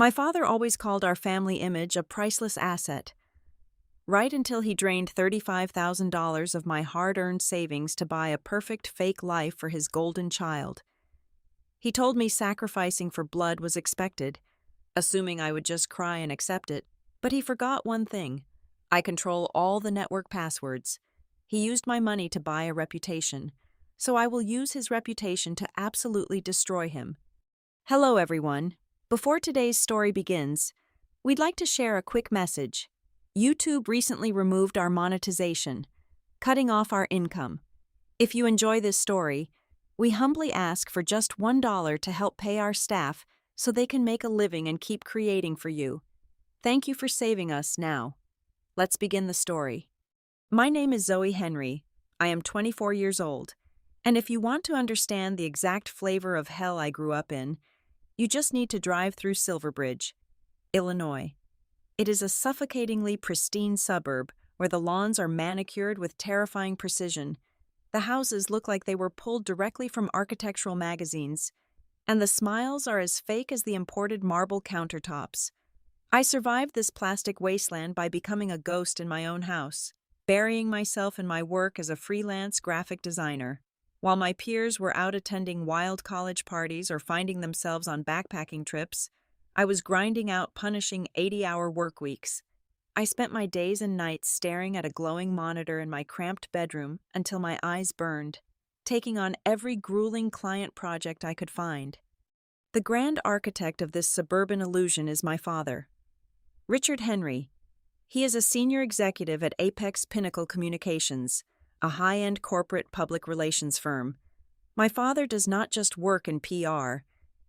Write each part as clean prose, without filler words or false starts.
My father always called our family image a priceless asset, right until he drained $35,000 of my hard-earned savings to buy a perfect fake life for his golden child. He told me sacrificing for blood was expected, assuming I would just cry and accept it, but he forgot one thing. I control all the network passwords. He used my money to buy a reputation, so I will use his reputation to absolutely destroy him. Hello, everyone. Before today's story begins, we'd like to share a quick message. YouTube recently removed our monetization, cutting off our income. If you enjoy this story, we humbly ask for just $1 to help pay our staff so they can make a living and keep creating for you. Thank you for saving us now. Let's begin the story. My name is Zoe Henry. I am 24 years old. And if you want to understand the exact flavor of hell I grew up in, you just need to drive through Silverbridge, Illinois. It is a suffocatingly pristine suburb where the lawns are manicured with terrifying precision. The houses look like they were pulled directly from architectural magazines, and the smiles are as fake as the imported marble countertops. I survived this plastic wasteland by becoming a ghost in my own house, burying myself in my work as a freelance graphic designer. While my peers were out attending wild college parties or finding themselves on backpacking trips, I was grinding out punishing 80-hour work weeks. I spent my days and nights staring at a glowing monitor in my cramped bedroom until my eyes burned, taking on every grueling client project I could find. The grand architect of this suburban illusion is my father, Richard Henry. He is a senior executive at Apex Pinnacle Communications, a high-end corporate public relations firm. My father does not just work in PR,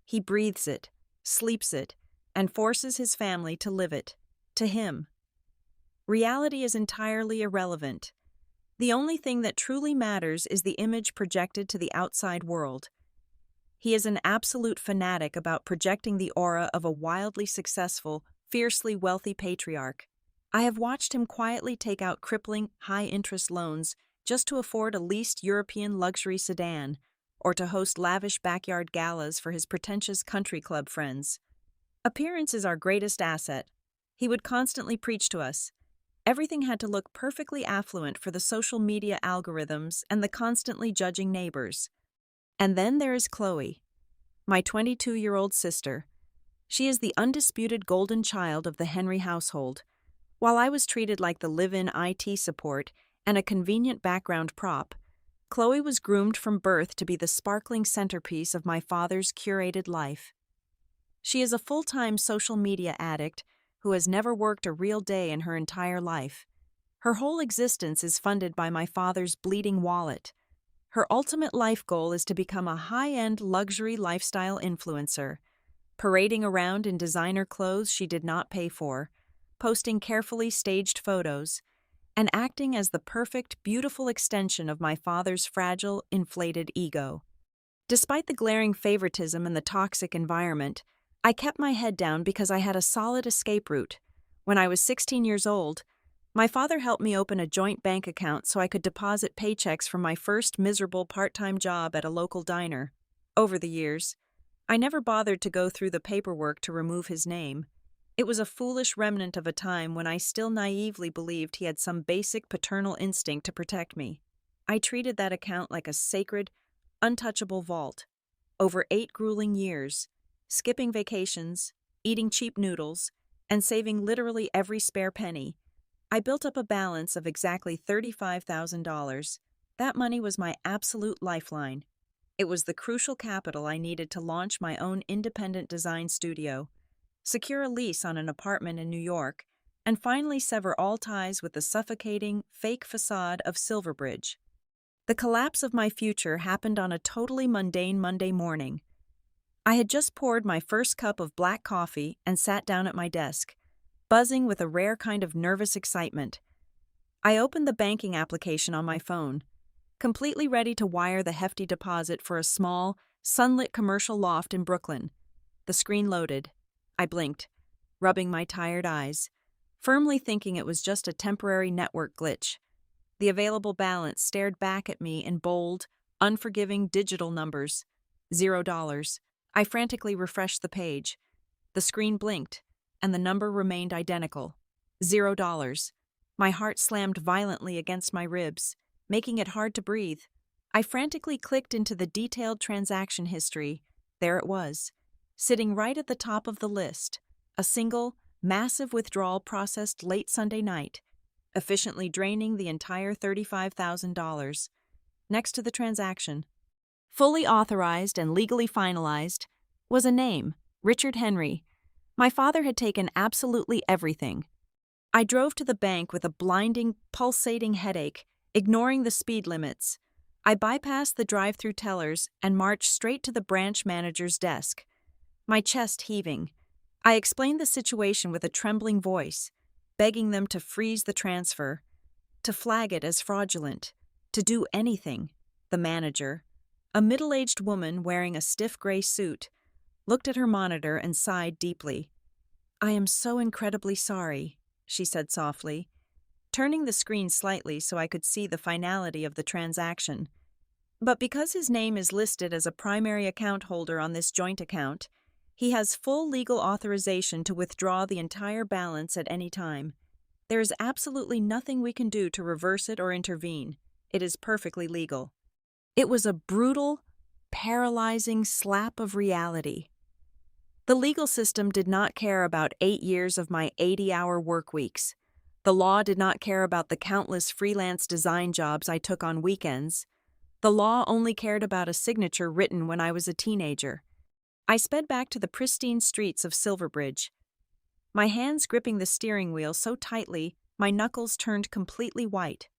he breathes it, sleeps it, and forces his family to live it, to him. Reality is entirely irrelevant. The only thing that truly matters is the image projected to the outside world. He is an absolute fanatic about projecting the aura of a wildly successful, fiercely wealthy patriarch. I have watched him quietly take out crippling, high-interest loans just to afford a leased European luxury sedan, or to host lavish backyard galas for his pretentious country club friends. Appearance is our greatest asset. He would constantly preach to us. Everything had to look perfectly affluent for the social media algorithms and the constantly judging neighbors. And then there is Chloe, my 22-year-old sister. She is the undisputed golden child of the Henry household. While I was treated like the live-in IT support and a convenient background prop, Chloe was groomed from birth to be the sparkling centerpiece of my father's curated life. She is a full-time social media addict who has never worked a real day in her entire life. Her whole existence is funded by my father's bleeding wallet. Her ultimate life goal is to become a high-end luxury lifestyle influencer, parading around in designer clothes she did not pay for, posting carefully staged photos, and acting as the perfect, beautiful extension of my father's fragile, inflated ego. Despite the glaring favoritism and the toxic environment, I kept my head down because I had a solid escape route. When I was 16 years old, my father helped me open a joint bank account so I could deposit paychecks from my first miserable part-time job at a local diner. Over the years, I never bothered to go through the paperwork to remove his name. It was a foolish remnant of a time when I still naively believed he had some basic paternal instinct to protect me. I treated that account like a sacred, untouchable vault. Over 8 grueling years, skipping vacations, eating cheap noodles, and saving literally every spare penny, I built up a balance of exactly $35,000. That money was my absolute lifeline. It was the crucial capital I needed to launch my own independent design studio, secure a lease on an apartment in New York, and finally sever all ties with the suffocating, fake facade of Silverbridge. The collapse of my future happened on a totally mundane Monday morning. I had just poured my first cup of black coffee and sat down at my desk, buzzing with a rare kind of nervous excitement. I opened the banking application on my phone, completely ready to wire the hefty deposit for a small, sunlit commercial loft in Brooklyn. The screen loaded. I blinked, rubbing my tired eyes, firmly thinking it was just a temporary network glitch. The available balance stared back at me in bold, unforgiving digital numbers. $0. I frantically refreshed the page. The screen blinked, and the number remained identical. $0. My heart slammed violently against my ribs, making it hard to breathe. I frantically clicked into the detailed transaction history. There it was, sitting right at the top of the list. A single, massive withdrawal processed late Sunday night, efficiently draining the entire $35,000. Next to the transaction, fully authorized and legally finalized, was a name, Richard Henry. My father had taken absolutely everything. I drove to the bank with a blinding, pulsating headache, ignoring the speed limits. I bypassed the drive-through tellers and marched straight to the branch manager's desk, my chest heaving. I explained the situation with a trembling voice, begging them to freeze the transfer, to flag it as fraudulent, to do anything. The manager, a middle-aged woman wearing a stiff gray suit, looked at her monitor and sighed deeply. "I am so incredibly sorry," she said softly, turning the screen slightly so I could see the finality of the transaction. "But because his name is listed as a primary account holder on this joint account, he has full legal authorization to withdraw the entire balance at any time. There is absolutely nothing we can do to reverse it or intervene. It is perfectly legal." It was a brutal, paralyzing slap of reality. The legal system did not care about 8 years of my 80-hour work weeks. The law did not care about the countless freelance design jobs I took on weekends. The law only cared about a signature written when I was a teenager. I sped back to the pristine streets of Silverbridge, my hands gripping the steering wheel so tightly my knuckles turned completely white.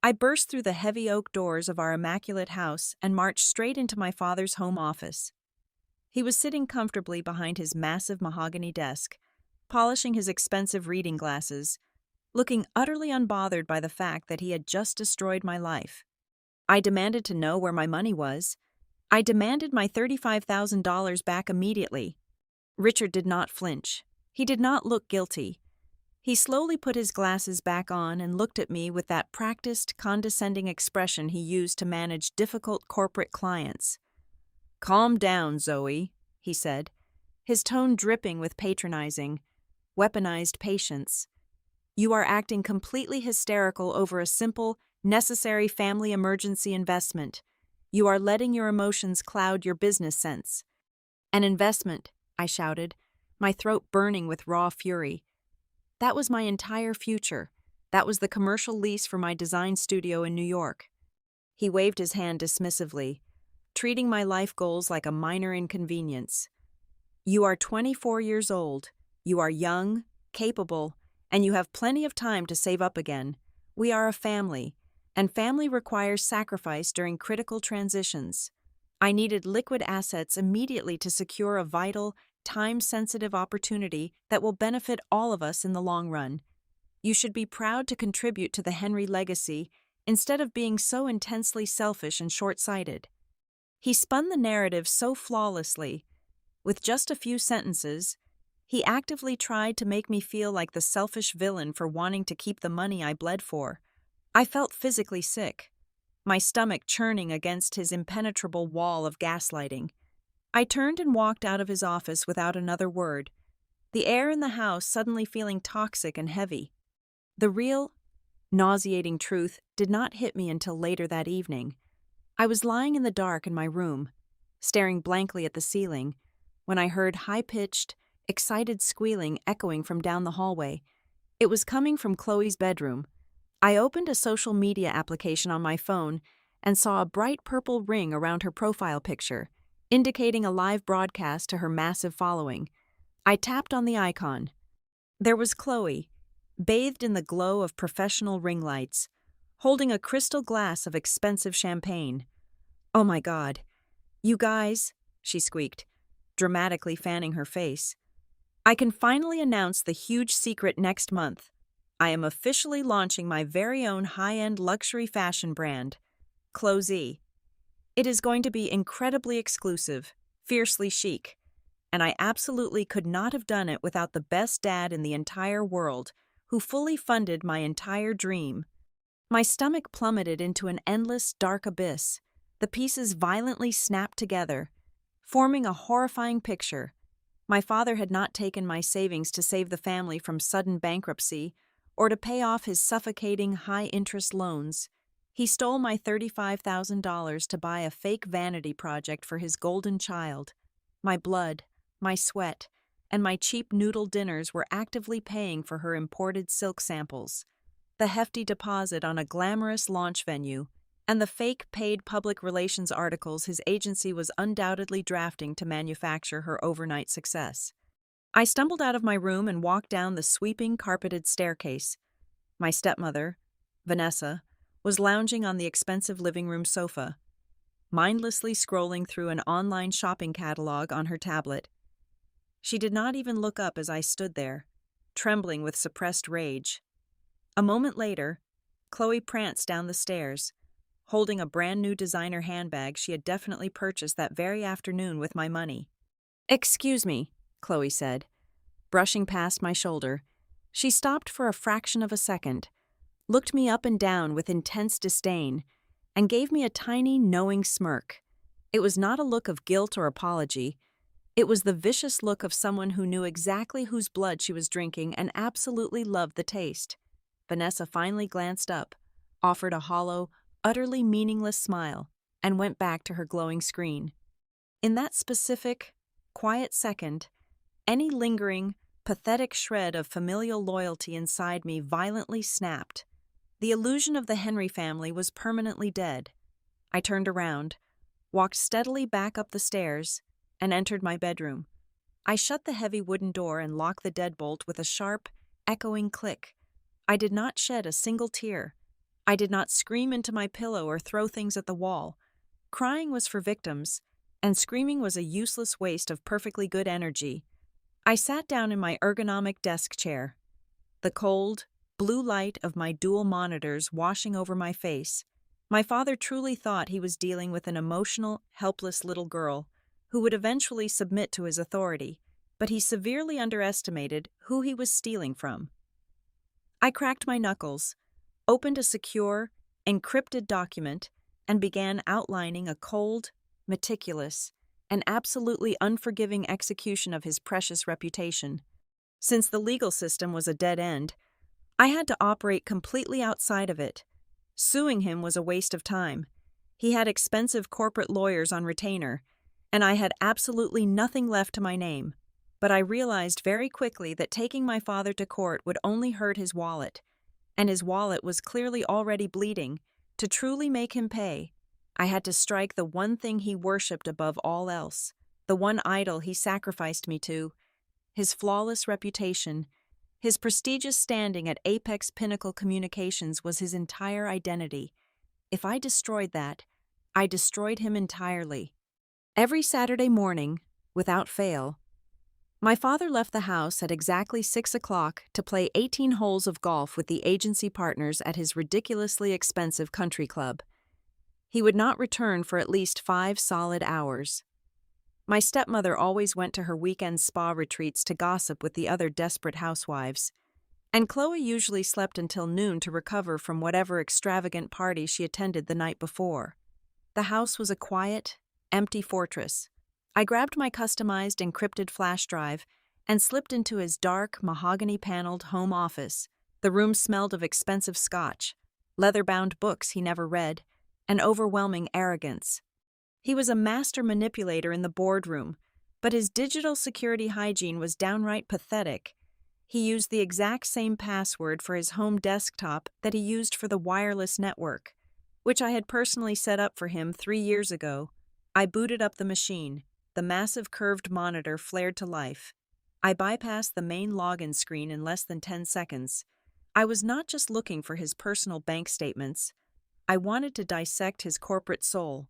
I burst through the heavy oak doors of our immaculate house and marched straight into my father's home office. He was sitting comfortably behind his massive mahogany desk, polishing his expensive reading glasses, looking utterly unbothered by the fact that he had just destroyed my life. I demanded to know where my money was. I demanded my $35,000 back immediately. Richard did not flinch. He did not look guilty. He slowly put his glasses back on and looked at me with that practiced, condescending expression he used to manage difficult corporate clients. "Calm down, Zoe," he said, his tone dripping with patronizing, weaponized patience. "You are acting completely hysterical over a simple, necessary family emergency investment. You are letting your emotions cloud your business sense." "An investment," I shouted, my throat burning with raw fury. That was my entire future. That was the commercial lease for my design studio in New York. He waved his hand dismissively, treating my life goals like a minor inconvenience. "You are 24 years old. You are young, capable, and you have plenty of time to save up again. We are a family, and family requires sacrifice during critical transitions. I needed liquid assets immediately to secure a vital, time-sensitive opportunity that will benefit all of us in the long run. You should be proud to contribute to the Henry legacy instead of being so intensely selfish and short-sighted." He spun the narrative so flawlessly. With just a few sentences, he actively tried to make me feel like the selfish villain for wanting to keep the money I bled for. I felt physically sick, my stomach churning against his impenetrable wall of gaslighting. I turned and walked out of his office without another word, the air in the house suddenly feeling toxic and heavy. The real, nauseating truth did not hit me until later that evening. I was lying in the dark in my room, staring blankly at the ceiling, when I heard high-pitched, excited squealing echoing from down the hallway. It was coming from Chloe's bedroom. I opened a social media application on my phone and saw a bright purple ring around her profile picture, indicating a live broadcast to her massive following. I tapped on the icon. There was Chloe, bathed in the glow of professional ring lights, holding a crystal glass of expensive champagne. "Oh my God. You guys," she squeaked, dramatically fanning her face. "I can finally announce the huge secret next month. I am officially launching my very own high-end luxury fashion brand, Clozie. It is going to be incredibly exclusive, fiercely chic, and I absolutely could not have done it without the best dad in the entire world, who fully funded my entire dream." My stomach plummeted into an endless, dark abyss. The pieces violently snapped together, forming a horrifying picture. My father had not taken my savings to save the family from sudden bankruptcy or to pay off his suffocating high-interest loans. He stole my $35,000 to buy a fake vanity project for his golden child. My blood, my sweat, and my cheap noodle dinners were actively paying for her imported silk samples, the hefty deposit on a glamorous launch venue, and the fake paid public relations articles his agency was undoubtedly drafting to manufacture her overnight success. I stumbled out of my room and walked down the sweeping carpeted staircase. My stepmother, Vanessa, was lounging on the expensive living room sofa, mindlessly scrolling through an online shopping catalog on her tablet. She did not even look up as I stood there, trembling with suppressed rage. A moment later, Chloe pranced down the stairs, holding a brand-new designer handbag she had definitely purchased that very afternoon with my money. "Excuse me," Chloe said, brushing past my shoulder. She stopped for a fraction of a second, looked me up and down with intense disdain, and gave me a tiny, knowing smirk. It was not a look of guilt or apology. It was the vicious look of someone who knew exactly whose blood she was drinking and absolutely loved the taste. Vanessa finally glanced up, offered a hollow, utterly meaningless smile, and went back to her glowing screen. In that specific, quiet second, any lingering, pathetic shred of familial loyalty inside me violently snapped. The illusion of the Henry family was permanently dead. I turned around, walked steadily back up the stairs, and entered my bedroom. I shut the heavy wooden door and locked the deadbolt with a sharp, echoing click. I did not shed a single tear. I did not scream into my pillow or throw things at the wall. Crying was for victims, and screaming was a useless waste of perfectly good energy. I sat down in my ergonomic desk chair, the cold, blue light of my dual monitors washing over my face. My father truly thought he was dealing with an emotional, helpless little girl who would eventually submit to his authority, but he severely underestimated who he was stealing from. I cracked my knuckles, opened a secure, encrypted document, and began outlining a cold, meticulous, and absolutely unforgiving execution of his precious reputation. Since the legal system was a dead end, I had to operate completely outside of it. Suing him was a waste of time. He had expensive corporate lawyers on retainer, and I had absolutely nothing left to my name. But I realized very quickly that taking my father to court would only hurt his wallet, and his wallet was clearly already bleeding. To truly make him pay, I had to strike the one thing he worshipped above all else, the one idol he sacrificed me to. His flawless reputation, his prestigious standing at Apex Pinnacle Communications was his entire identity. If I destroyed that, I destroyed him entirely. Every Saturday morning, without fail, my father left the house at exactly 6 o'clock to play 18 holes of golf with the agency partners at his ridiculously expensive country club. He would not return for at least 5 solid hours. My stepmother always went to her weekend spa retreats to gossip with the other desperate housewives, and Chloe usually slept until noon to recover from whatever extravagant party she attended the night before. The house was a quiet, empty fortress. I grabbed my customized encrypted flash drive and slipped into his dark, mahogany-paneled home office. The room smelled of expensive scotch, leather-bound books he never read, and overwhelming arrogance. He was a master manipulator in the boardroom, but his digital security hygiene was downright pathetic. He used the exact same password for his home desktop that he used for the wireless network, which I had personally set up for him 3 years ago. I booted up the machine. The massive curved monitor flared to life. I bypassed the main login screen in less than 10 seconds. I was not just looking for his personal bank statements. I wanted to dissect his corporate soul.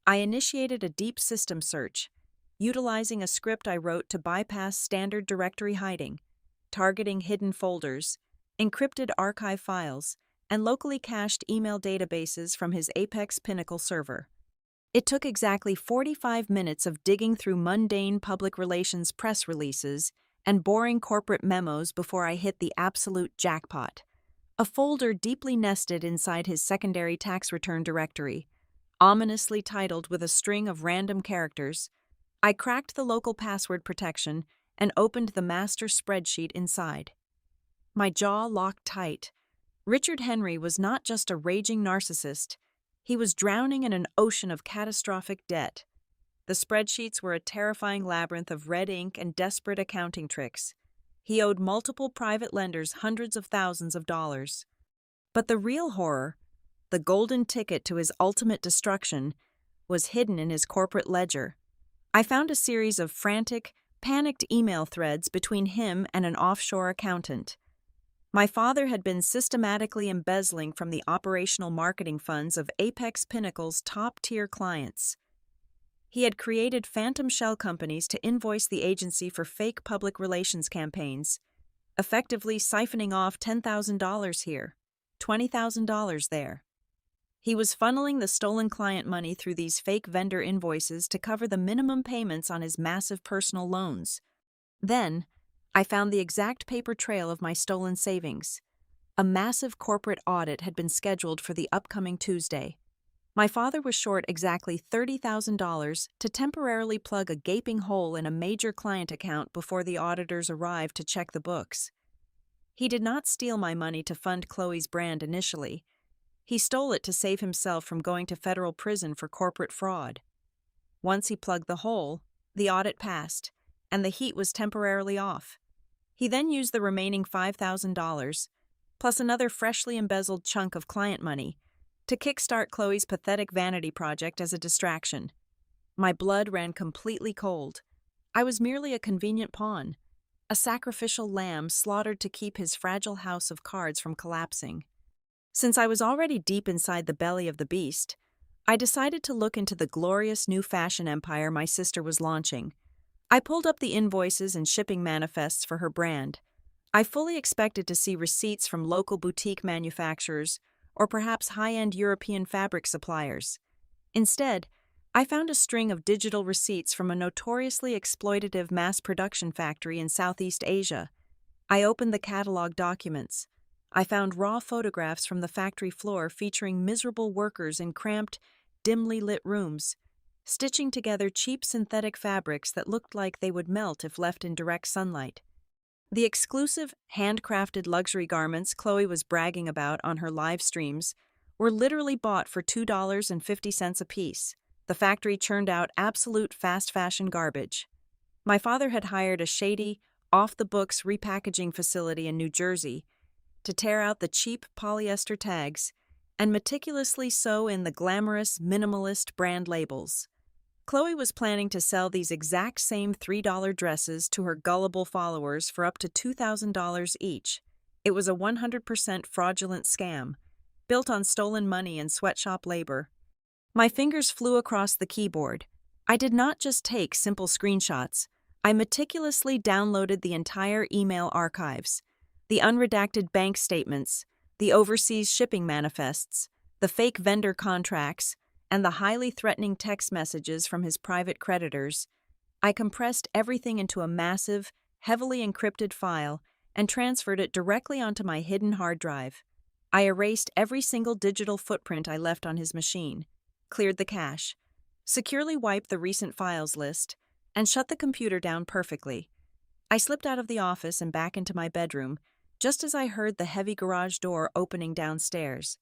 I initiated a deep system search, utilizing a script I wrote to bypass standard directory hiding, targeting hidden folders, encrypted archive files, and locally cached email databases from his Apex Pinnacle server. It took exactly 45 minutes of digging through mundane public relations press releases and boring corporate memos before I hit the absolute jackpot. A folder deeply nested inside his secondary tax return directory, ominously titled with a string of random characters. I cracked the local password protection and opened the master spreadsheet inside. My jaw locked tight. Richard Henry was not just a raging narcissist, he was drowning in an ocean of catastrophic debt. The spreadsheets were a terrifying labyrinth of red ink and desperate accounting tricks. He owed multiple private lenders hundreds of thousands of dollars. But the real horror, the golden ticket to his ultimate destruction, was hidden in his corporate ledger. I found a series of frantic, panicked email threads between him and an offshore accountant. My father had been systematically embezzling from the operational marketing funds of Apex Pinnacle's top-tier clients. He had created phantom shell companies to invoice the agency for fake public relations campaigns, effectively siphoning off $10,000 here, $20,000 there. He was funneling the stolen client money through these fake vendor invoices to cover the minimum payments on his massive personal loans. Then, I found the exact paper trail of my stolen savings. A massive corporate audit had been scheduled for the upcoming Tuesday. My father was short exactly $30,000 to temporarily plug a gaping hole in a major client account before the auditors arrived to check the books. He did not steal my money to fund Chloe's brand initially. He stole it to save himself from going to federal prison for corporate fraud. Once he plugged the hole, the audit passed, and the heat was temporarily off. He then used the remaining $5,000, plus another freshly embezzled chunk of client money, to kickstart Chloe's pathetic vanity project as a distraction. My blood ran completely cold. I was merely a convenient pawn, a sacrificial lamb slaughtered to keep his fragile house of cards from collapsing. Since I was already deep inside the belly of the beast, I decided to look into the glorious new fashion empire my sister was launching. I pulled up the invoices and shipping manifests for her brand. I fully expected to see receipts from local boutique manufacturers or perhaps high-end European fabric suppliers. Instead, I found a string of digital receipts from a notoriously exploitative mass production factory in Southeast Asia. I opened the catalog documents. I found raw photographs from the factory floor featuring miserable workers in cramped, dimly lit rooms, stitching together cheap synthetic fabrics that looked like they would melt if left in direct sunlight. The exclusive, handcrafted luxury garments Chloe was bragging about on her live streams were literally bought for $2.50 apiece. The factory churned out absolute fast fashion garbage. My father had hired a shady, off-the-books repackaging facility in New Jersey to tear out the cheap polyester tags and meticulously sew in the glamorous, minimalist brand labels. Chloe was planning to sell these exact same $3 dresses to her gullible followers for up to $2,000 each. It was a 100% fraudulent scam, built on stolen money and sweatshop labor. My fingers flew across the keyboard. I did not just take simple screenshots. I meticulously downloaded the entire email archives, the unredacted bank statements, the overseas shipping manifests, the fake vendor contracts, and the highly threatening text messages from his private creditors. I compressed everything into a massive, heavily encrypted file and transferred it directly onto my hidden hard drive. I erased every single digital footprint I left on his machine, cleared the cache, securely wiped the recent files list, and shut the computer down perfectly. I slipped out of the office and back into my bedroom, just as I heard the heavy garage door opening downstairs.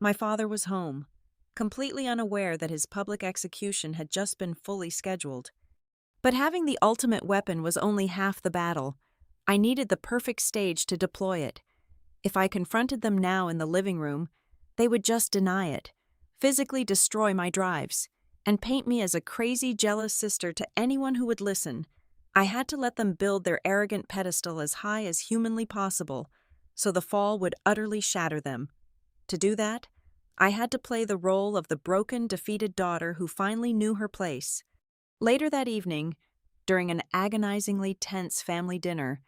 My father was home, completely unaware that his public execution had just been fully scheduled. But having the ultimate weapon was only half the battle. I needed the perfect stage to deploy it. If I confronted them now in the living room, they would just deny it, physically destroy my drives, and paint me as a crazy, jealous sister to anyone who would listen. I had to let them build their arrogant pedestal as high as humanly possible, so the fall would utterly shatter them. To do that, I had to play the role of the broken, defeated daughter who finally knew her place. Later that evening, during an agonizingly tense family dinner,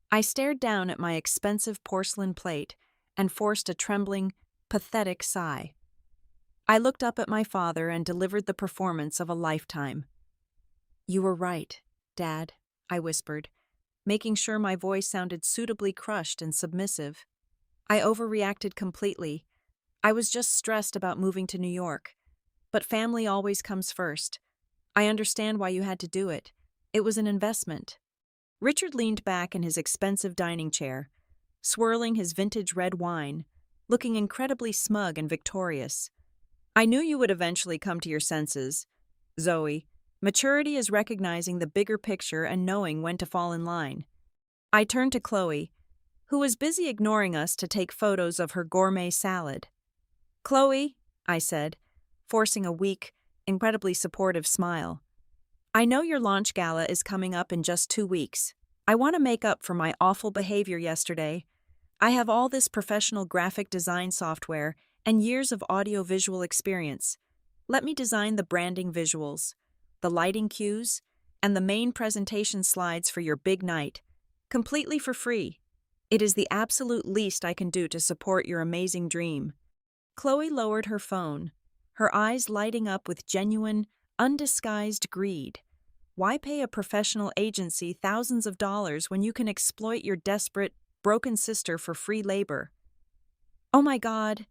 I stared down at my expensive porcelain plate and forced a trembling, pathetic sigh. I looked up at my father and delivered the performance of a lifetime. "You were right, Dad," I whispered, making sure my voice sounded suitably crushed and submissive. I overreacted completely. I was just stressed about moving to New York. But family always comes first. I understand why you had to do it. It was an investment. Richard leaned back in his expensive dining chair, swirling his vintage red wine, looking incredibly smug and victorious. I knew you would eventually come to your senses, Zoe. Maturity is recognizing the bigger picture and knowing when to fall in line. I turned to Chloe, who was busy ignoring us to take photos of her gourmet salad. Chloe, I said, forcing a weak, incredibly supportive smile. I know your launch gala is coming up in just 2 weeks. I want to make up for my awful behavior yesterday. I have all this professional graphic design software and years of audio-visual experience. Let me design the branding visuals, the lighting cues, and the main presentation slides for your big night, completely for free. It is the absolute least I can do to support your amazing dream. Chloe lowered her phone, her eyes lighting up with genuine, undisguised greed. Why pay a professional agency thousands of dollars when you can exploit your desperate, broken sister for free labor? Oh my God,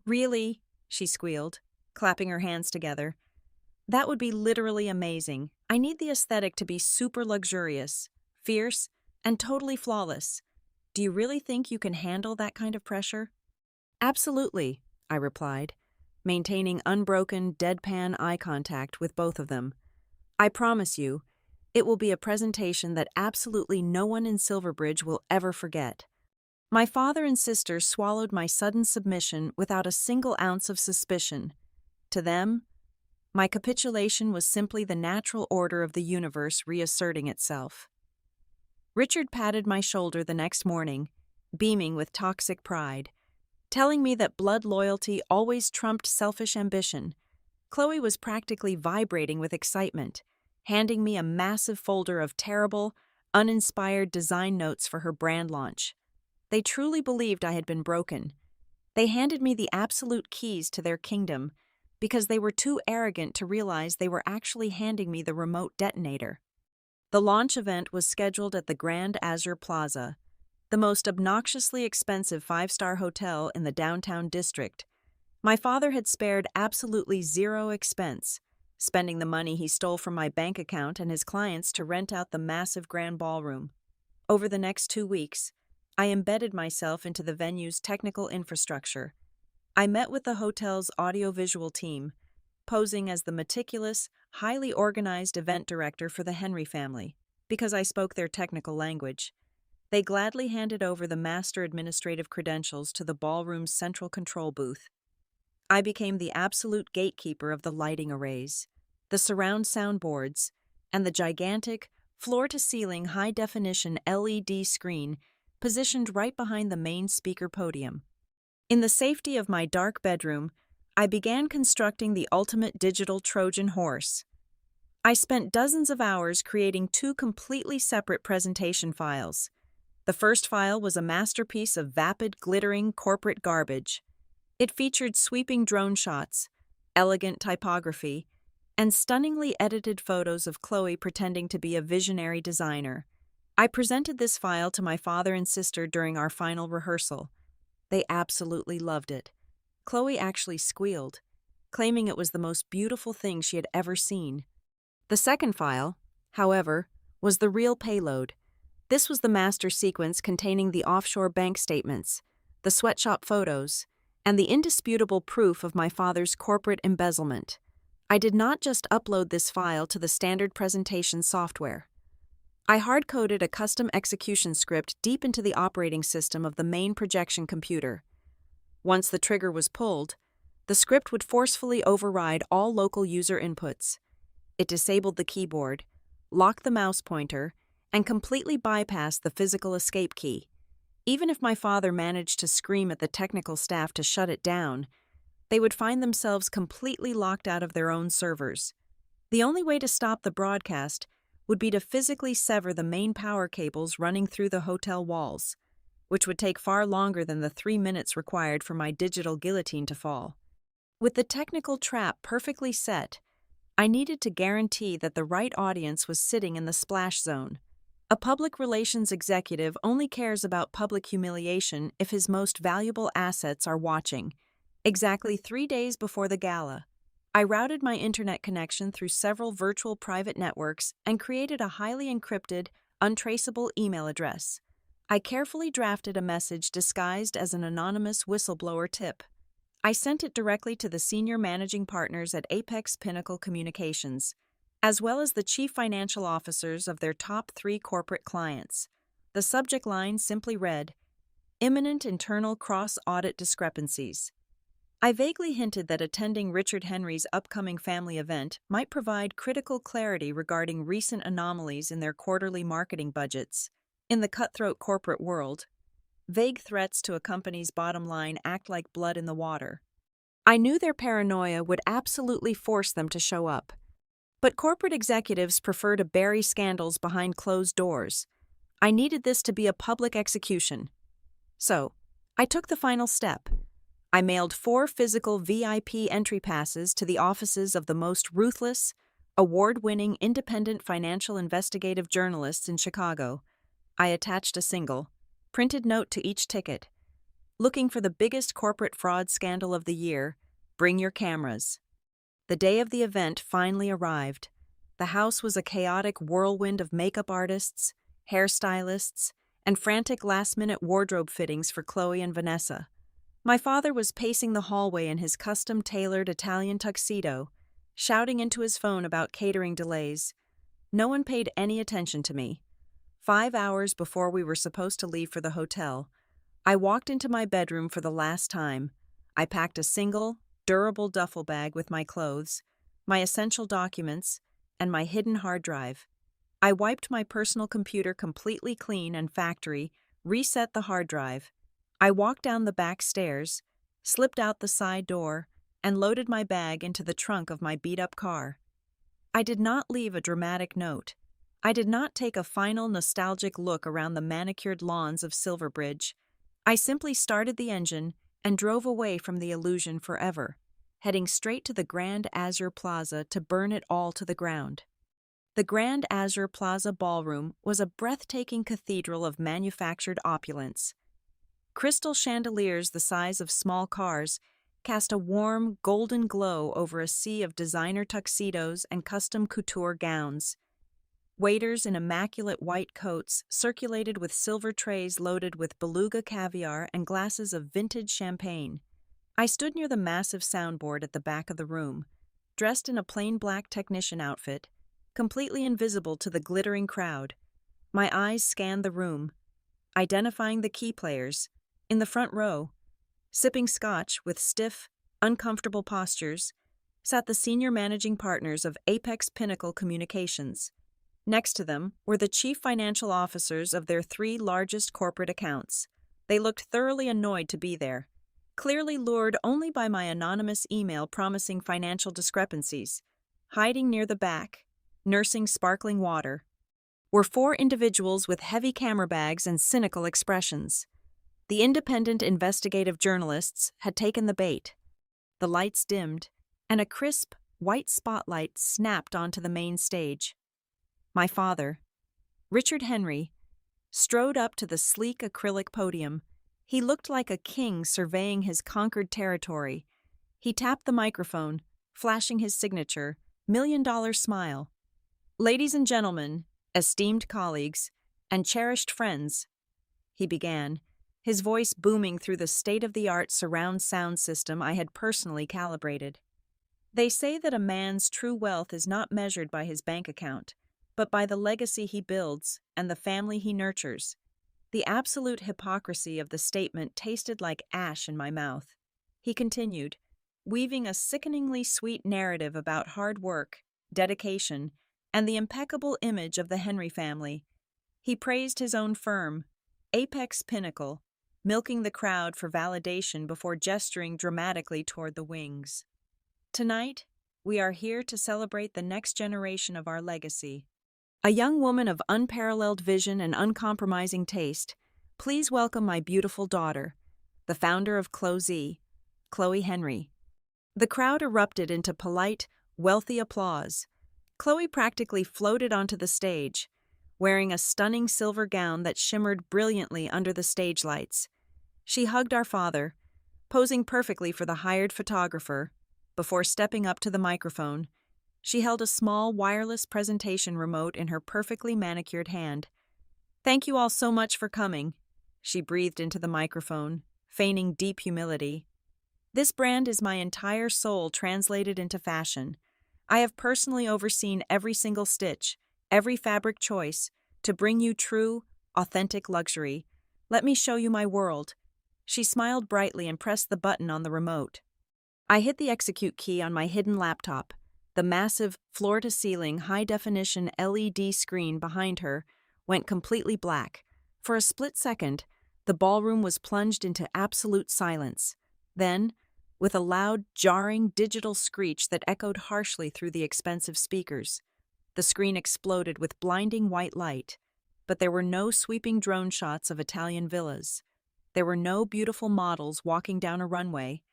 really? She squealed, clapping her hands together. That would be literally amazing. I need the aesthetic to be super luxurious, fierce, and totally flawless. Do you really think you can handle that kind of pressure? Absolutely, I replied, maintaining unbroken, deadpan eye contact with both of them. I promise you, it will be a presentation that absolutely no one in Silverbridge will ever forget. My father and sister swallowed my sudden submission without a single ounce of suspicion. To them, my capitulation was simply the natural order of the universe reasserting itself. Richard patted my shoulder the next morning, beaming with toxic pride, telling me that blood loyalty always trumped selfish ambition. Chloe was practically vibrating with excitement, handing me a massive folder of terrible, uninspired design notes for her brand launch. They truly believed I had been broken. They handed me the absolute keys to their kingdom because they were too arrogant to realize they were actually handing me the remote detonator. The launch event was scheduled at the Grand Azure Plaza, the most obnoxiously expensive 5-star hotel in the downtown district. My father had spared absolutely zero expense, spending the money he stole from my bank account and his clients to rent out the massive grand ballroom. Over the next 2 weeks, I embedded myself into the venue's technical infrastructure. I met with the hotel's audiovisual team, posing as the meticulous, highly organized event director for the Henry family, because I spoke their technical language. They gladly handed over the master administrative credentials to the ballroom's central control booth. I became the absolute gatekeeper of the lighting arrays, the surround sound boards, and the gigantic, floor-to-ceiling high-definition LED screen positioned right behind the main speaker podium. In the safety of my dark bedroom, I began constructing the ultimate digital Trojan horse. I spent dozens of hours creating 2 completely separate presentation files. The first file was a masterpiece of vapid, glittering corporate garbage. It featured sweeping drone shots, elegant typography, and stunningly edited photos of Chloe pretending to be a visionary designer. I presented this file to my father and sister during our final rehearsal. They absolutely loved it. Chloe actually squealed, claiming it was the most beautiful thing she had ever seen. The second file, however, was the real payload. This was the master sequence containing the offshore bank statements, the sweatshop photos, and the indisputable proof of my father's corporate embezzlement. I did not just upload this file to the standard presentation software. I hard-coded a custom execution script deep into the operating system of the main projection computer. Once the trigger was pulled, the script would forcefully override all local user inputs. It disabled the keyboard, locked the mouse pointer, and completely bypassed the physical escape key. Even if my father managed to scream at the technical staff to shut it down, they would find themselves completely locked out of their own servers. The only way to stop the broadcast would be to physically sever the main power cables running through the hotel walls, which would take far longer than the 3 minutes required for my digital guillotine to fall. With the technical trap perfectly set, I needed to guarantee that the right audience was sitting in the splash zone. A public relations executive only cares about public humiliation if his most valuable assets are watching. Exactly 3 days before the gala, I routed my internet connection through several virtual private networks and created a highly encrypted, untraceable email address. I carefully drafted a message disguised as an anonymous whistleblower tip. I sent it directly to the senior managing partners at Apex Pinnacle Communications, as well as the chief financial officers of their top 3 corporate clients. The subject line simply read, "Imminent internal cross-audit discrepancies." I vaguely hinted that attending Richard Henry's upcoming family event might provide critical clarity regarding recent anomalies in their quarterly marketing budgets. In the cutthroat corporate world, vague threats to a company's bottom line act like blood in the water. I knew their paranoia would absolutely force them to show up. But corporate executives prefer to bury scandals behind closed doors. I needed this to be a public execution. So, I took the final step. I mailed 4 physical VIP entry passes to the offices of the most ruthless, award-winning independent financial investigative journalists in Chicago. I attached a single, printed note to each ticket. Looking for the biggest corporate fraud scandal of the year, bring your cameras. The day of the event finally arrived. The house was a chaotic whirlwind of makeup artists, hairstylists, and frantic last-minute wardrobe fittings for Chloe and Vanessa. My father was pacing the hallway in his custom-tailored Italian tuxedo, shouting into his phone about catering delays. No one paid any attention to me. 5 hours before we were supposed to leave for the hotel, I walked into my bedroom for the last time. I packed a single, durable duffel bag with my clothes, my essential documents, and my hidden hard drive. I wiped my personal computer completely clean and factory, reset the hard drive. I walked down the back stairs, slipped out the side door, and loaded my bag into the trunk of my beat-up car. I did not leave a dramatic note. I did not take a final nostalgic look around the manicured lawns of Silverbridge. I simply started the engine and drove away from the illusion forever, heading straight to the Grand Azure Plaza to burn it all to the ground. The Grand Azure Plaza Ballroom was a breathtaking cathedral of manufactured opulence. Crystal chandeliers the size of small cars cast a warm, golden glow over a sea of designer tuxedos and custom couture gowns. Waiters in immaculate white coats circulated with silver trays loaded with beluga caviar and glasses of vintage champagne. I stood near the massive soundboard at the back of the room, dressed in a plain black technician outfit, completely invisible to the glittering crowd. My eyes scanned the room, identifying the key players. In the front row, sipping scotch with stiff, uncomfortable postures, sat the senior managing partners of Apex Pinnacle Communications. Next to them were the chief financial officers of their 3 largest corporate accounts. They looked thoroughly annoyed to be there, clearly lured only by my anonymous email promising financial discrepancies. Hiding near the back, nursing sparkling water, were 4 individuals with heavy camera bags and cynical expressions. The independent investigative journalists had taken the bait. The lights dimmed, and a crisp, white spotlight snapped onto the main stage. My father, Richard Henry, strode up to the sleek acrylic podium. He looked like a king surveying his conquered territory. He tapped the microphone, flashing his signature, $1,000,000 smile. "Ladies and gentlemen, esteemed colleagues, and cherished friends," he began, his voice booming through the state-of-the-art surround sound system I had personally calibrated. "They say that a man's true wealth is not measured by his bank account, but by the legacy he builds and the family he nurtures." The absolute hypocrisy of the statement tasted like ash in my mouth. He continued, weaving a sickeningly sweet narrative about hard work, dedication, and the impeccable image of the Henry family. He praised his own firm, Apex Pinnacle, milking the crowd for validation before gesturing dramatically toward the wings. "Tonight, we are here to celebrate the next generation of our legacy. A young woman of unparalleled vision and uncompromising taste. Please welcome my beautiful daughter, the founder of Closey, Chloe Henry." The crowd erupted into polite, wealthy applause. Chloe practically floated onto the stage, wearing a stunning silver gown that shimmered brilliantly under the stage lights. She hugged our father, posing perfectly for the hired photographer. Before stepping up to the microphone, she held a small wireless presentation remote in her perfectly manicured hand. Thank you all so much for coming, she breathed into the microphone, feigning deep humility. This brand is my entire soul translated into fashion. I have personally overseen every single stitch, every fabric choice, to bring you true, authentic luxury. Let me show you my world. She smiled brightly and pressed the button on the remote. I hit the execute key on my hidden laptop. The massive, floor-to-ceiling, high-definition LED screen behind her went completely black. For a split second, the ballroom was plunged into absolute silence. Then, with a loud, jarring digital screech that echoed harshly through the expensive speakers, the screen exploded with blinding white light. But there were no sweeping drone shots of Italian villas. There were no beautiful models walking down a runway.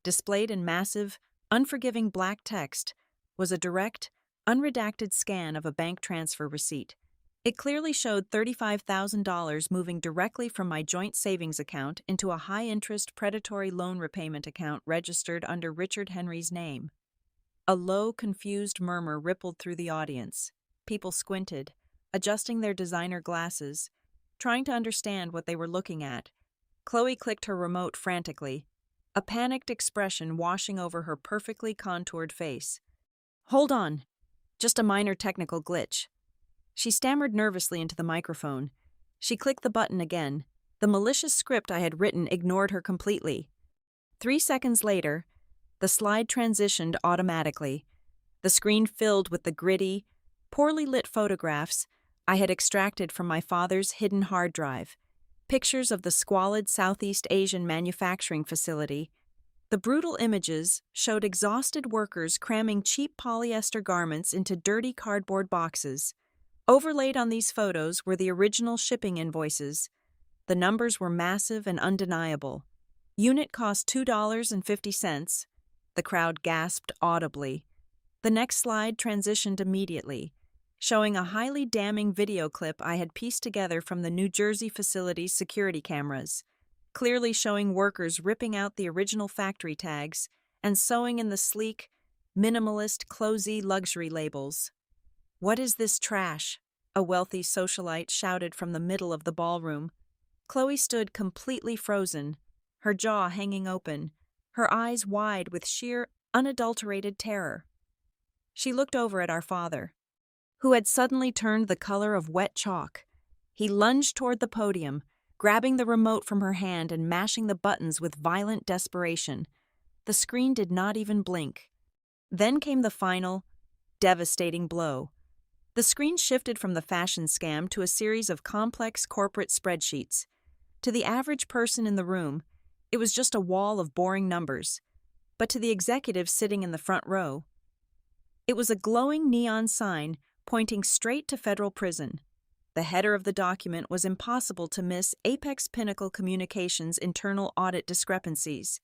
Displayed in massive, unforgiving black text was a direct, unredacted scan of a bank transfer receipt. It clearly showed $35,000 moving directly from my joint savings account into a high-interest predatory loan repayment account registered under Richard Henry's name. A low, confused murmur rippled through the audience. People squinted, adjusting their designer glasses, trying to understand what they were looking at. Chloe clicked her remote frantically, a panicked expression washing over her perfectly contoured face. "Hold on. Just a minor technical glitch." She stammered nervously into the microphone. She clicked the button again. The malicious script I had written ignored her completely. 3 seconds later, the slide transitioned automatically. The screen filled with the gritty, poorly lit photographs I had extracted from my father's hidden hard drive. Pictures of the squalid Southeast Asian manufacturing facility. The brutal images showed exhausted workers cramming cheap polyester garments into dirty cardboard boxes. Overlaid on these photos were the original shipping invoices. The numbers were massive and undeniable. Unit cost $2.50. The crowd gasped audibly. The next slide transitioned immediately, showing a highly damning video clip I had pieced together from the New Jersey facility's security cameras, clearly showing workers ripping out the original factory tags and sewing in the sleek, minimalist, closey luxury labels. "What is this trash?" a wealthy socialite shouted from the middle of the ballroom. Chloe stood completely frozen, her jaw hanging open, her eyes wide with sheer, unadulterated terror. She looked over at our father, who had suddenly turned the color of wet chalk. He lunged toward the podium, grabbing the remote from her hand and mashing the buttons with violent desperation. The screen did not even blink. Then came the final, devastating blow. The screen shifted from the fashion scam to a series of complex corporate spreadsheets. To the average person in the room, it was just a wall of boring numbers. But to the executives sitting in the front row, it was a glowing neon sign pointing straight to federal prison. The header of the document was impossible to miss: Apex Pinnacle Communications internal audit discrepancies.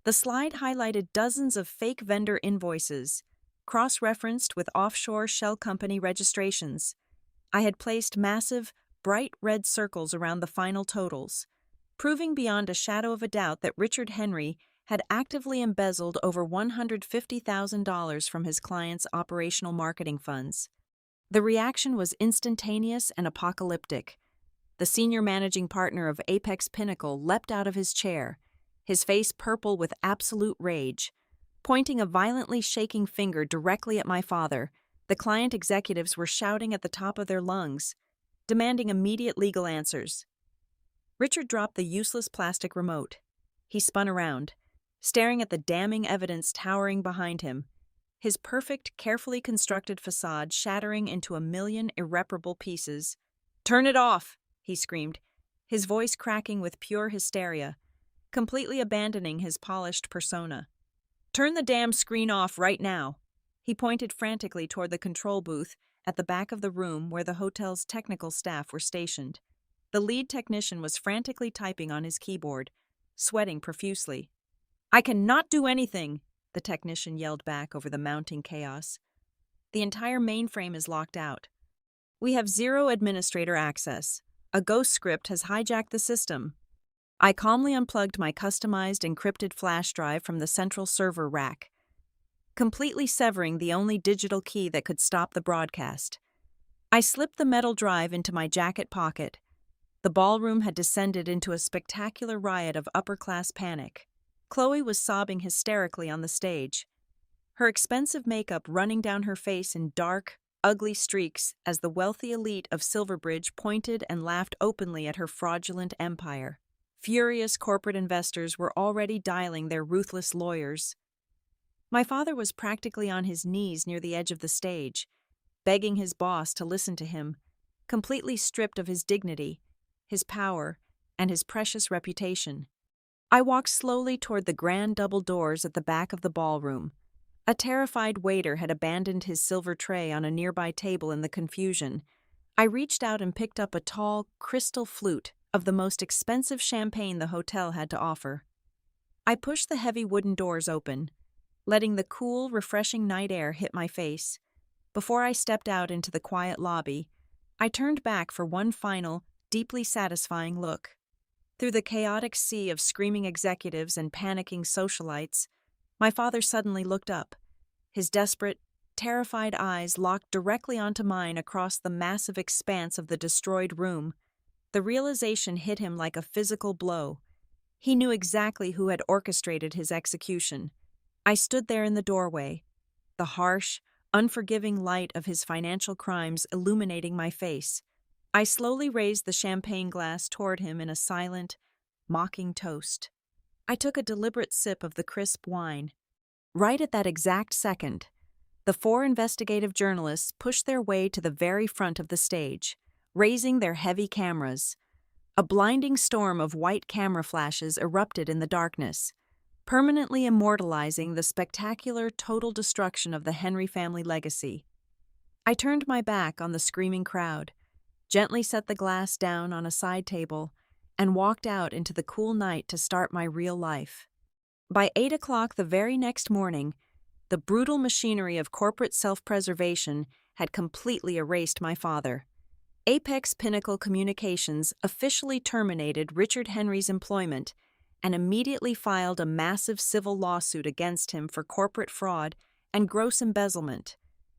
The slide highlighted dozens of fake vendor invoices, cross-referenced with offshore shell company registrations. I had placed massive, bright red circles around the final totals, proving beyond a shadow of a doubt that Richard Henry had actively embezzled over $150,000 from his clients' operational marketing funds. The reaction was instantaneous and apocalyptic. The senior managing partner of Apex Pinnacle leapt out of his chair, his face purple with absolute rage. Pointing a violently shaking finger directly at my father, the client executives were shouting at the top of their lungs, demanding immediate legal answers. Richard dropped the useless plastic remote. He spun around, staring at the damning evidence towering behind him, his perfect, carefully constructed facade shattering into a million irreparable pieces. "Turn it off!" he screamed, his voice cracking with pure hysteria, completely abandoning his polished persona. "Turn the damn screen off right now." He pointed frantically toward the control booth at the back of the room where the hotel's technical staff were stationed. The lead technician was frantically typing on his keyboard, sweating profusely. "I cannot do anything," the technician yelled back over the mounting chaos. "The entire mainframe is locked out. We have zero administrator access. A ghost script has hijacked the system." I calmly unplugged my customized encrypted flash drive from the central server rack, completely severing the only digital key that could stop the broadcast. I slipped the metal drive into my jacket pocket, The ballroom had descended into a spectacular riot of upper-class panic. Chloe was sobbing hysterically on the stage, her expensive makeup running down her face in dark, ugly streaks as the wealthy elite of Silverbridge pointed and laughed openly at her fraudulent empire. Furious corporate investors were already dialing their ruthless lawyers. My father was practically on his knees near the edge of the stage, begging his boss to listen to him, completely stripped of his dignity, his power, and his precious reputation. I walked slowly toward the grand double doors at the back of the ballroom. A terrified waiter had abandoned his silver tray on a nearby table in the confusion. I reached out and picked up a tall, crystal flute of the most expensive champagne the hotel had to offer. I pushed the heavy wooden doors open, letting the cool, refreshing night air hit my face. Before I stepped out into the quiet lobby, I turned back for one final, deeply satisfying look. Through the chaotic sea of screaming executives and panicking socialites, my father suddenly looked up, his desperate, terrified eyes locked directly onto mine across the massive expanse of the destroyed room. The realization hit him like a physical blow. He knew exactly who had orchestrated his execution. I stood there in the doorway, the harsh, unforgiving light of his financial crimes illuminating my face. I slowly raised the champagne glass toward him in a silent, mocking toast. I took a deliberate sip of the crisp wine. Right at that exact second, the 4 investigative journalists pushed their way to the very front of the stage, raising their heavy cameras. A blinding storm of white camera flashes erupted in the darkness, permanently immortalizing the spectacular total destruction of the Henry family legacy. I turned my back on the screaming crowd, gently set the glass down on a side table, and walked out into the cool night to start my real life. By 8 o'clock the very next morning, the brutal machinery of corporate self-preservation had completely erased my father. Apex Pinnacle Communications officially terminated Richard Henry's employment and immediately filed a massive civil lawsuit against him for corporate fraud and gross embezzlement.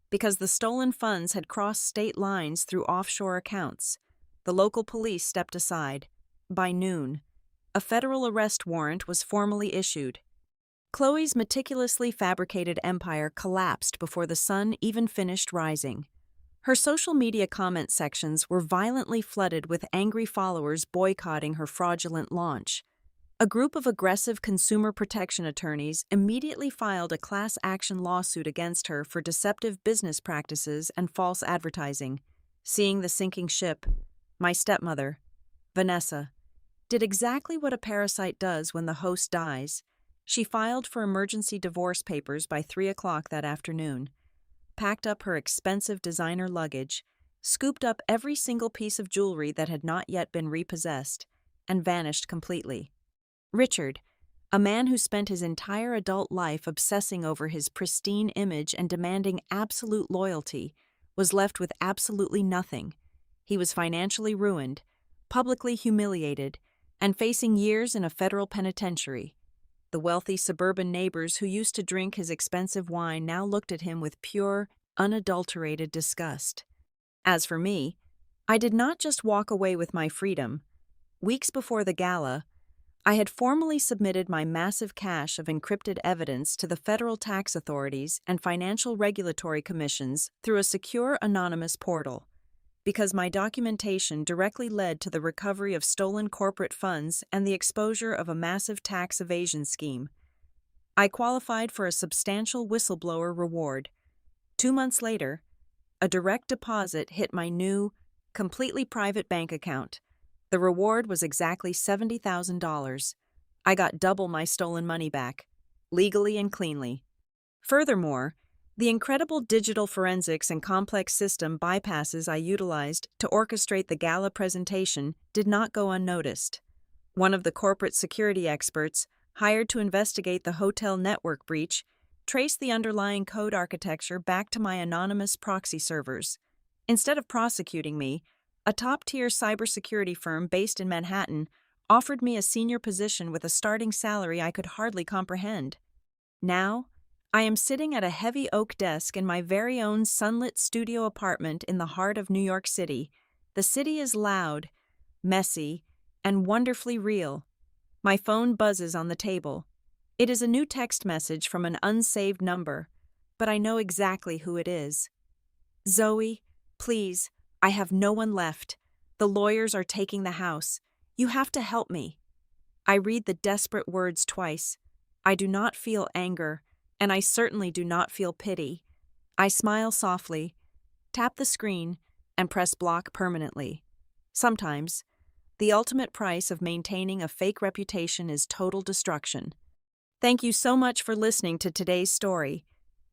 Because the stolen funds had crossed state lines through offshore accounts, the local police stepped aside. By noon, a federal arrest warrant was formally issued. Chloe's meticulously fabricated empire collapsed before the sun even finished rising. Her social media comment sections were violently flooded with angry followers boycotting her fraudulent launch. A group of aggressive consumer protection attorneys immediately filed a class action lawsuit against her for deceptive business practices and false advertising. Seeing the sinking ship, my stepmother, Vanessa, did exactly what a parasite does when the host dies. She filed for emergency divorce papers by 3 o'clock that afternoon, packed up her expensive designer luggage, scooped up every single piece of jewelry that had not yet been repossessed, and vanished completely. Richard, a man who spent his entire adult life obsessing over his pristine image and demanding absolute loyalty, was left with absolutely nothing. He was financially ruined, publicly humiliated, and facing years in a federal penitentiary. The wealthy suburban neighbors who used to drink his expensive wine now looked at him with pure, unadulterated disgust. As for me, I did not just walk away with my freedom. Weeks before the gala, I had formally submitted my massive cache of encrypted evidence to the federal tax authorities and financial regulatory commissions through a secure anonymous portal. Because my documentation directly led to the recovery of stolen corporate funds and the exposure of a massive tax evasion scheme, I qualified for a substantial whistleblower reward. 2 months later, a direct deposit hit my new, completely private bank account. The reward was exactly $70,000. I got double my stolen money back, legally and cleanly. Furthermore, the incredible digital forensics and complex system bypasses I utilized to orchestrate the gala presentation did not go unnoticed. One of the corporate security experts, hired to investigate the hotel network breach, traced the underlying code architecture back to my anonymous proxy servers. Instead of prosecuting me, a top-tier cybersecurity firm based in Manhattan offered me a senior position with a starting salary I could hardly comprehend. Now, I am sitting at a heavy oak desk in my very own sunlit studio apartment in the heart of New York City. The city is loud, messy, and wonderfully real. My phone buzzes on the table. It is a new text message from an unsaved number, but I know exactly who it is. Zoe, please, I have no one left. The lawyers are taking the house. You have to help me. I read the desperate words twice. I do not feel anger, and I certainly do not feel pity. I smile softly, tap the screen, and press block permanently. Sometimes, the ultimate price of maintaining a fake reputation is total destruction. Thank you so much for listening to today's story.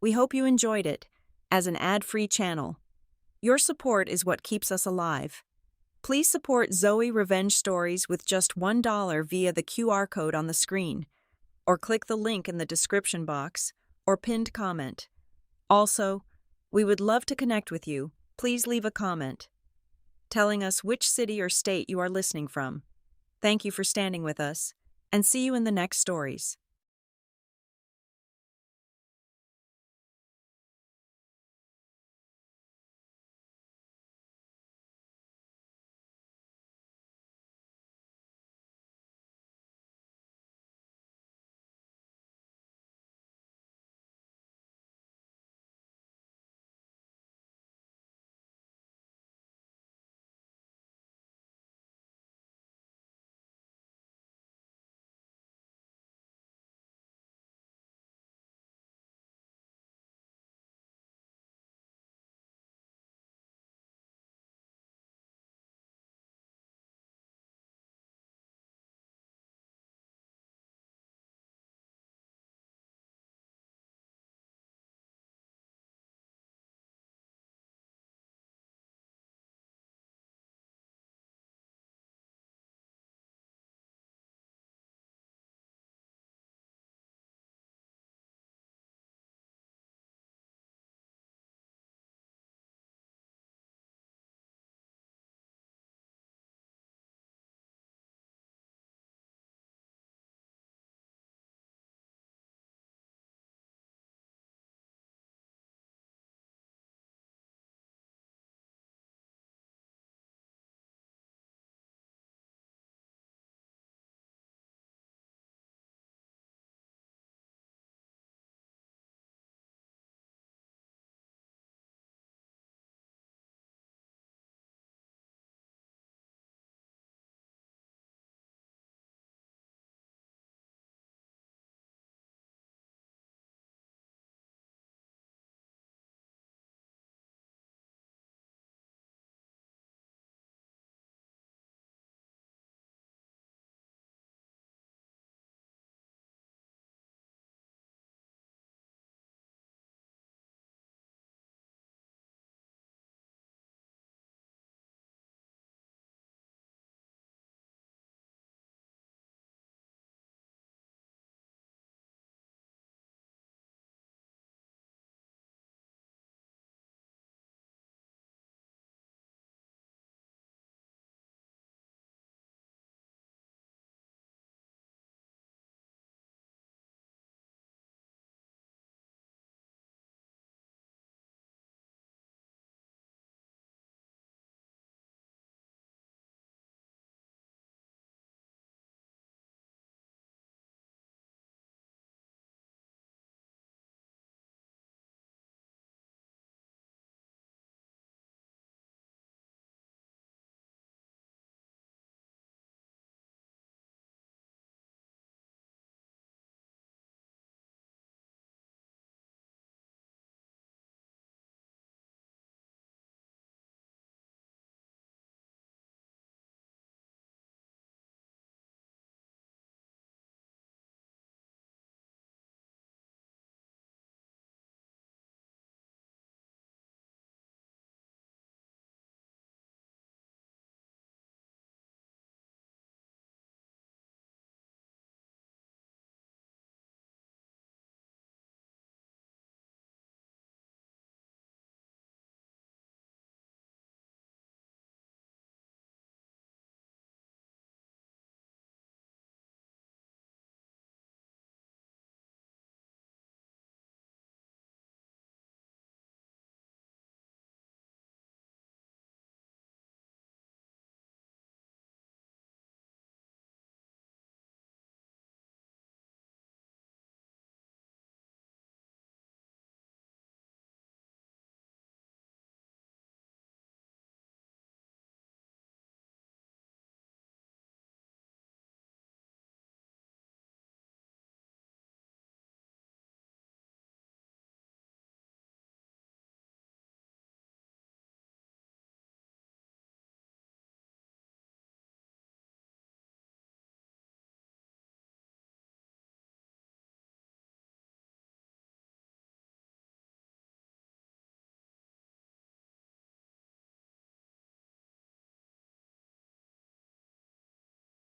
We hope you enjoyed it, as an ad-free channel. Your support is what keeps us alive. Please support Zoe Revenge Stories with just $1 via the QR code on the screen, or click the link in the description box or pinned comment. Also, we would love to connect with you. Please leave a comment telling us which city or state you are listening from. Thank you for standing with us, and see you in the next stories.